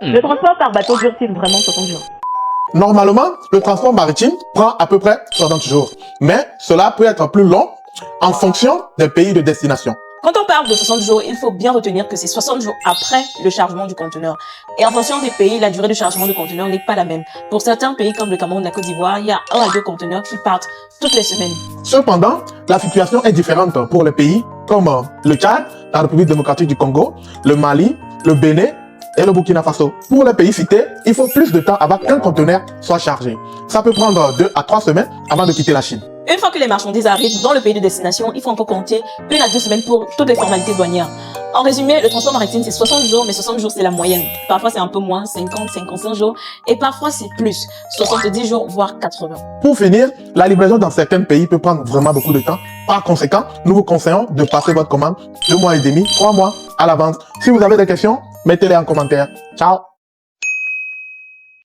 Le transport par bateau dure-t-il vraiment 60 jours? Normalement, le transport maritime prend à peu près 60 jours, mais cela peut être plus long en fonction des pays de destination. Quand on parle de 60 jours, il faut bien retenir que c'est 60 jours après le chargement du conteneur. Et en fonction des pays, la durée de chargement du conteneur n'est pas la même. Pour certains pays comme le Cameroun, la Côte d'Ivoire, il y a 1 à 2 conteneurs qui partent toutes les semaines. Cependant, la situation est différente pour les pays comme le Tchad, la République démocratique du Congo, le Mali, le Bénin et le Burkina Faso. Pour les pays cités, il faut plus de temps avant qu'un conteneur soit chargé. Ça peut prendre 2 à 3 semaines avant de quitter la Chine. Une fois que les marchandises arrivent dans le pays de destination, il faut encore compter 1 à 2 semaines pour toutes les formalités douanières. En résumé, le transport maritime, c'est 60 jours, mais 60 jours, c'est la moyenne. Parfois, c'est un peu moins, 50, 55 jours, et parfois, c'est plus, 70 jours, voire 80. Pour finir, la livraison dans certains pays peut prendre vraiment beaucoup de temps. Par conséquent, nous vous conseillons de passer votre commande 2 mois et demi, 3 mois à l'avance. Si vous avez des questions, mettez-les en commentaire. Ciao!